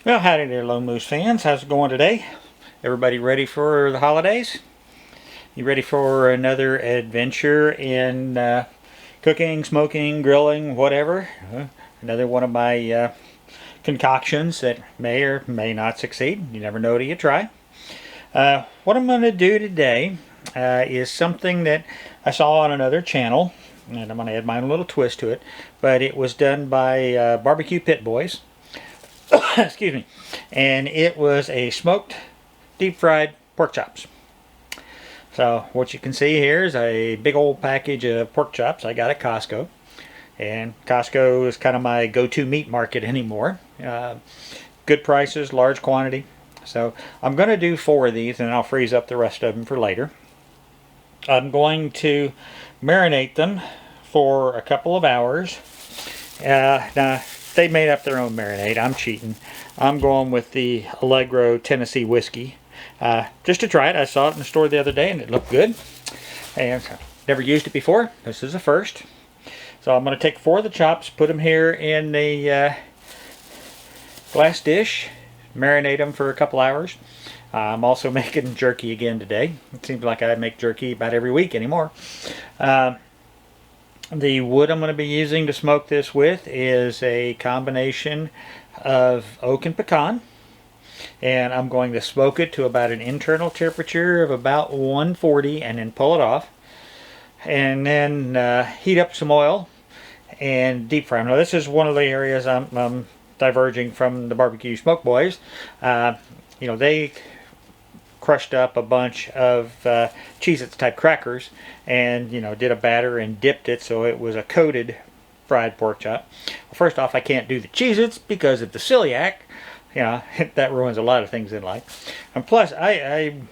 Well, howdy there, Lone Moose fans. How's it going today? Everybody ready for the holidays? You ready for another adventure in cooking, smoking, grilling, whatever? Another one of my concoctions that may or may not succeed. You never know till you try. What I'm going to do today is something that I saw on another channel, and I'm going to add my own little twist to it, but it was done by BBQ Pit Boys. Excuse me. And it was a smoked, deep fried pork chops. So what you can see here is a big old package of pork chops I got at Costco. And Costco is kind of my go-to meat market anymore. Good prices, large quantity. So I'm going to do 4 of these and I'll freeze up the rest of them for later. I'm going to marinate them for a couple of hours. Now, they made up their own marinade. I'm cheating. I'm going with the Allegro Tennessee whiskey. Just to try it. I saw it in the store the other day and it looked good. And never used it before. This is a first. So I'm going to take 4 of the chops, put them here in the glass dish, marinate them for a couple hours. I'm also making jerky again today. It seems like I make jerky about every week anymore. The wood I'm going to be using to smoke this with is a combination of oak and pecan. And I'm going to smoke it to about an internal temperature of about 140 and then pull it off. And then heat up some oil and deep fry them. Now this is one of the areas I'm diverging from the BBQ Smoke Boys. They crushed up a bunch of Cheez-Its type crackers and did a batter and dipped it so it was a coated fried pork chop. Well, first off, I can't do the Cheez-Its because of the celiac. That ruins a lot of things in life. And plus I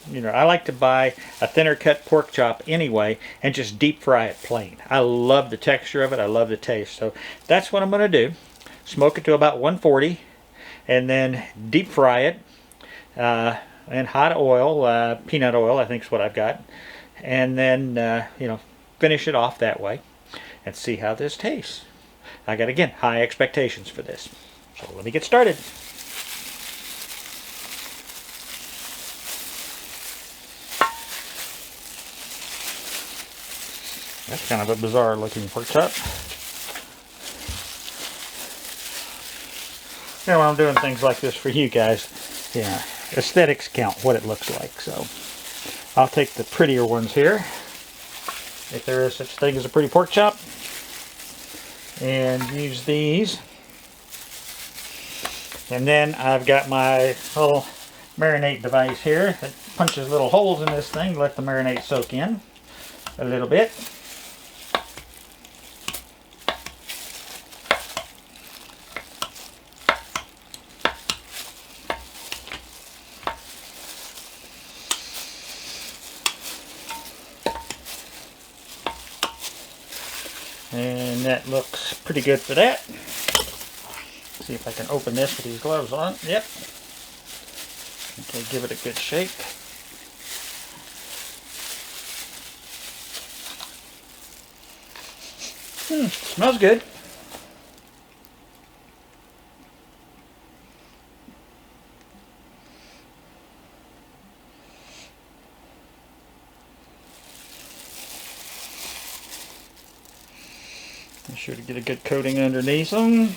like to buy a thinner cut pork chop anyway and just deep fry it plain. I love the texture of it. I love the taste. So that's what I'm going to do. Smoke it to about 140 and then deep fry it in hot oil, peanut oil I think is what I've got. And then, finish it off that way and see how this tastes. I got, again, high expectations for this. So let me get started. That's kind of a bizarre looking pork chop. When I'm doing things like this for you guys, aesthetics count what it looks like. So I'll take the prettier ones here, if there is such a thing as a pretty pork chop, and use these. And then I've got my little marinade device here that punches little holes in this thing, let the marinade soak in a little bit. And that looks pretty good for that. See if I can open this with these gloves on. Yep. Okay, give it a good shake. Smells good. Be sure to get a good coating underneath them.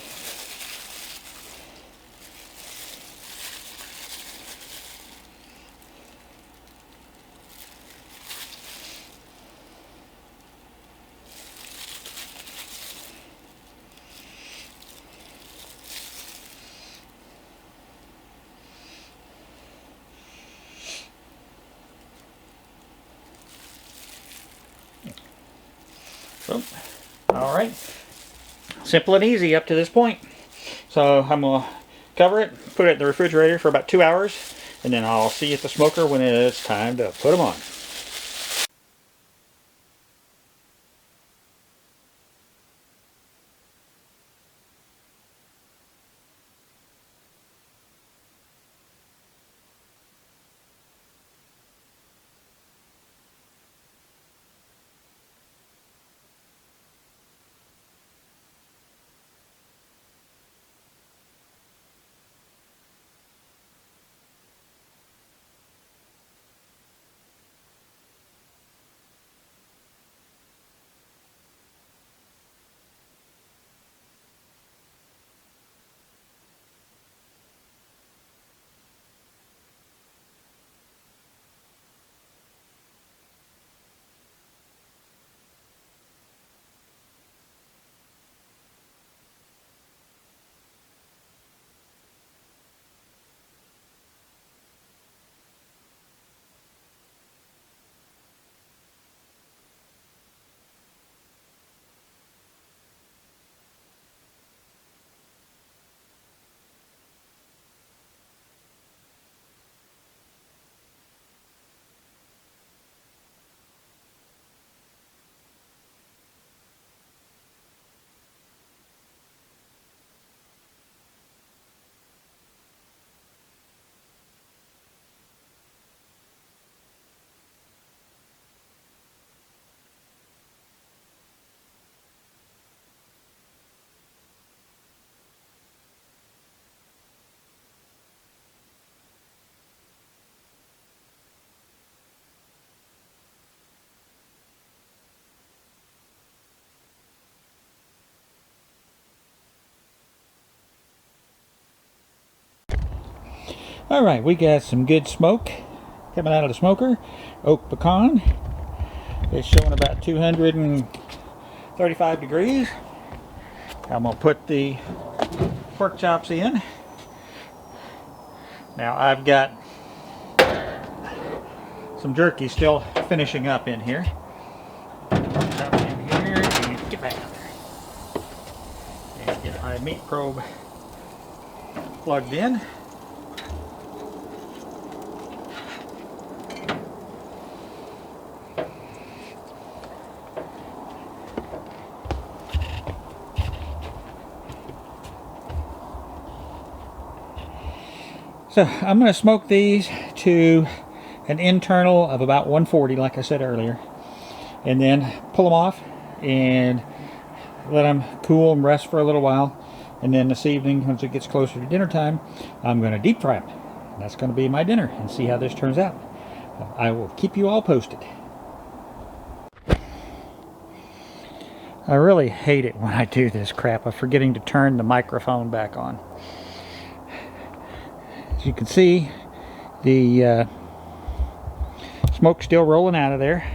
So, all right. Simple and easy up to this point. So I'm going to cover it, put it in the refrigerator for about 2 hours, and then I'll see you at the smoker when it's time to put them on. Alright, we got some good smoke coming out of the smoker. Oak pecan. It's showing about 235 degrees. I'm going to put the pork chops in. Now I've got some jerky still finishing up in here. Come in here and get back out there. And get my meat probe plugged in. So I'm going to smoke these to an internal of about 140, like I said earlier, and then pull them off and let them cool and rest for a little while. And then this evening, once it gets closer to dinner time, I'm going to deep fry them. That's going to be my dinner, and see how this turns out. I will keep you all posted. I really hate it when I do this crap of forgetting to turn the microphone back on. As you can see, the smoke's still rolling out of there.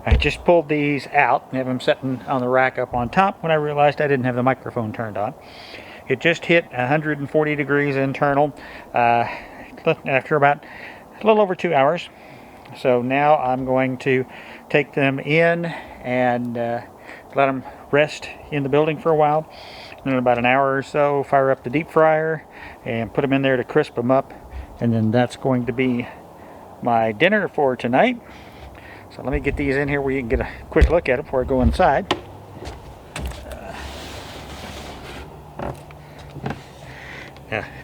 I just pulled these out and have them sitting on the rack up on top when I realized I didn't have the microphone turned on. It just hit 140 degrees internal after about a little over 2 hours. So now I'm going to take them in and let them rest in the building for a while. And in about an hour or so, fire up the deep fryer and put them in there to crisp them up. And then that's going to be my dinner for tonight. So let me get these in here where you can get a quick look at it before I go inside.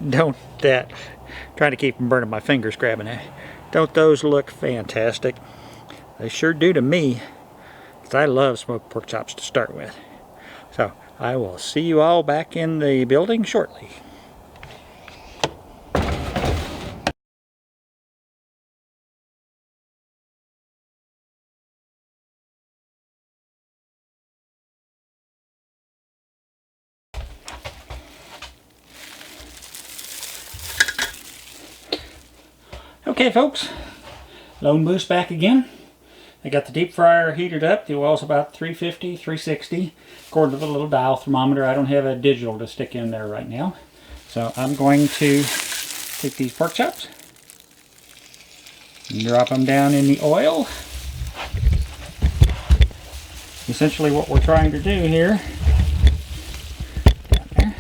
Don't that, trying to keep from burning my fingers grabbing it. Don't those look fantastic? They sure do to me, because I love smoked pork chops to start with. So I will see you all back in the building shortly. Okay folks, Lone Moose back again. I got the deep fryer heated up. The oil's about 350, 360, according to the little dial thermometer. I don't have a digital to stick in there right now. So I'm going to take these pork chops and drop them down in the oil. Essentially what we're trying to do here down there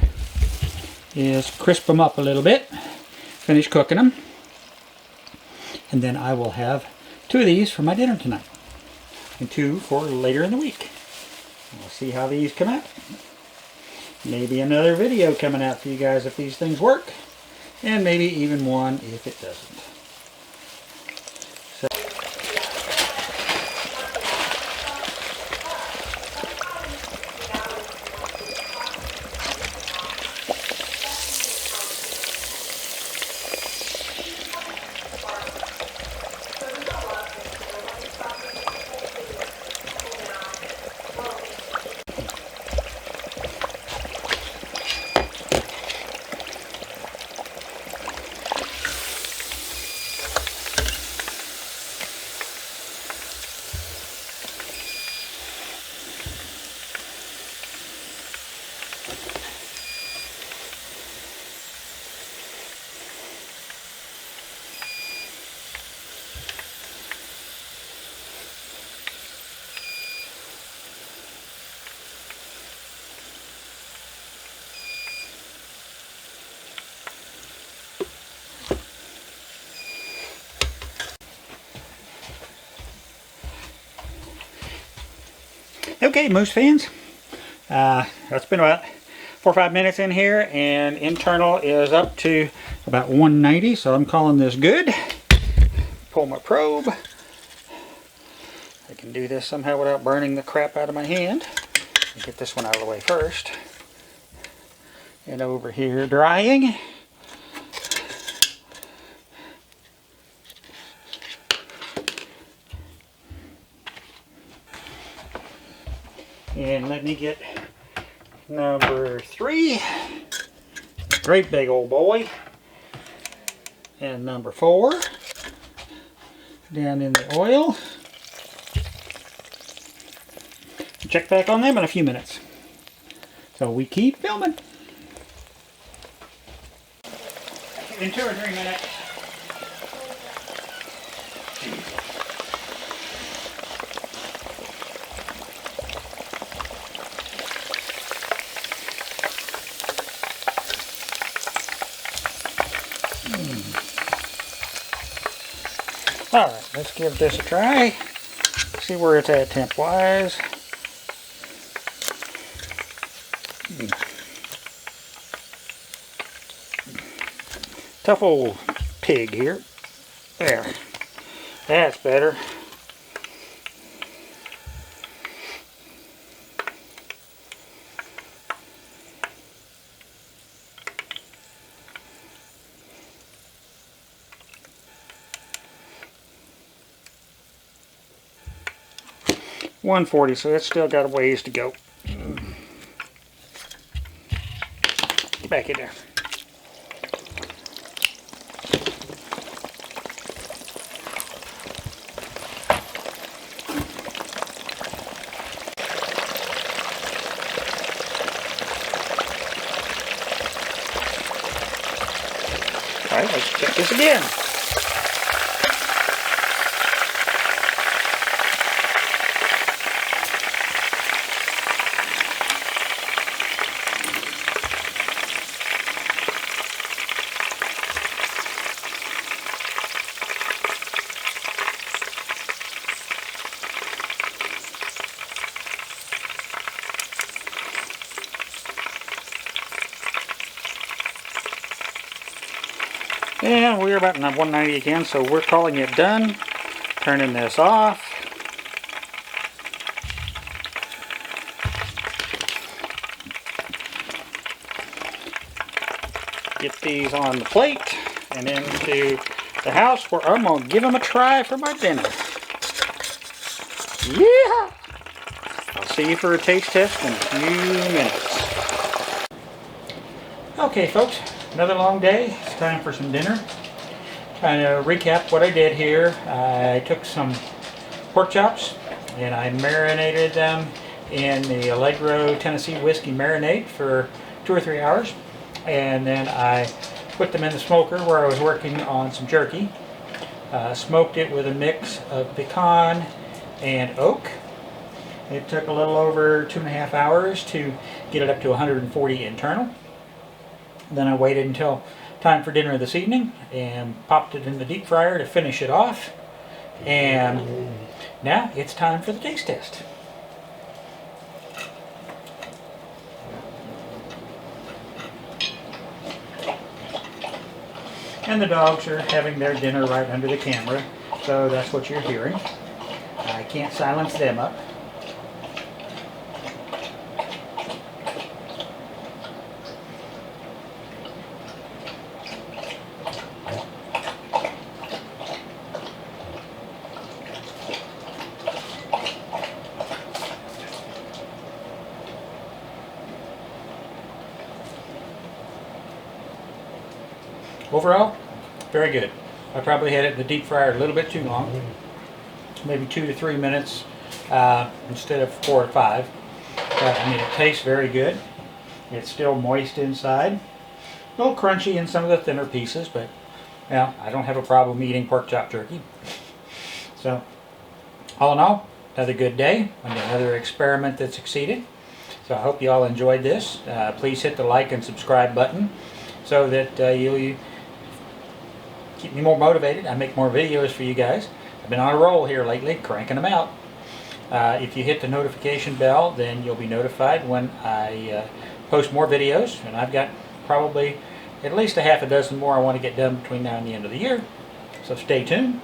is crisp them up a little bit, finish cooking them. And then I will have 2 of these for my dinner tonight. And 2 for later in the week. We'll see how these come out. Maybe another video coming out for you guys if these things work. And maybe even one if it doesn't. Okay, Moose fans, it's been about 4 or 5 minutes in here, and internal is up to about 190, so I'm calling this good. Pull my probe. I can do this somehow without burning the crap out of my hand. Get this one out of the way first. And over here drying. And let me get number 3. Great big old boy. And number 4 down in the oil. Check back on them in a few minutes. So we keep filming. In 2 or 3 minutes. Alright, let's give this a try. See where it's at temp wise. Tough old pig here. There. That's better. $140, so it's still got a ways to go. Get back in there. Alright, let's check this again. And we're about 190 again, so we're calling it done. Turning this off. Get these on the plate and into the house where I'm going to give them a try for my dinner. Yeah! I'll see you for a taste test in a few minutes. Okay, folks. Another long day. It's time for some dinner. Trying to recap what I did here. I took some pork chops and I marinated them in the Allegro Tennessee whiskey marinade for 2 or 3 hours. And then I put them in the smoker where I was working on some jerky. Smoked it with a mix of pecan and oak. It took a little over 2.5 hours to get it up to 140 internal. Then I waited until time for dinner this evening and popped it in the deep fryer to finish it off. And now it's time for the taste test. And the dogs are having their dinner right under the camera, so that's what you're hearing. I can't silence them up. Overall, very good. I probably had it in the deep fryer a little bit too long, maybe 2 to 3 minutes instead of 4 or 5. But I mean, it tastes very good. It's still moist inside, a little crunchy in some of the thinner pieces, but yeah, I don't have a problem eating pork chop jerky. So, all in all, another good day, another experiment that succeeded. So I hope you all enjoyed this. Please hit the like and subscribe button so that you'll keep me more motivated. I make more videos for you guys. I've been on a roll here lately, cranking them out. If you hit the notification bell, then you'll be notified when I post more videos, and I've got probably at least a half a dozen more I want to get done between now and the end of the year. So stay tuned.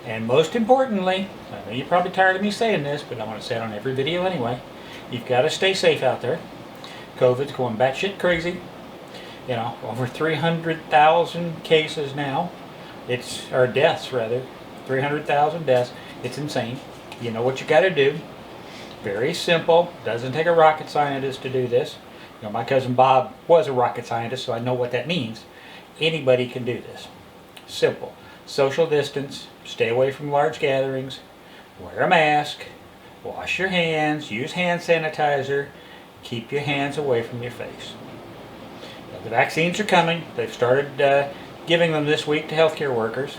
And most importantly, I know you're probably tired of me saying this, but I want to say it on every video anyway. You've got to stay safe out there. COVID's going batshit crazy. You know, over 300,000 cases now. Or deaths rather. 300,000 deaths. It's insane. You know what you got to do. Very simple. Doesn't take a rocket scientist to do this. You know, my cousin Bob was a rocket scientist, so I know what that means. Anybody can do this. Simple. Social distance, stay away from large gatherings, wear a mask, wash your hands, use hand sanitizer, keep your hands away from your face. Now, the vaccines are coming. They've started giving them this week to healthcare workers.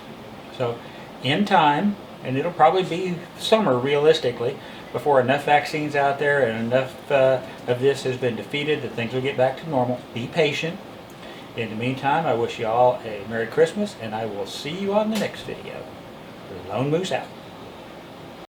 So in time, and it'll probably be summer realistically, before enough vaccines out there and enough of this has been defeated that things will get back to normal. Be patient. In the meantime, I wish you all a Merry Christmas, and I will see you on the next video. The Lone Moose out.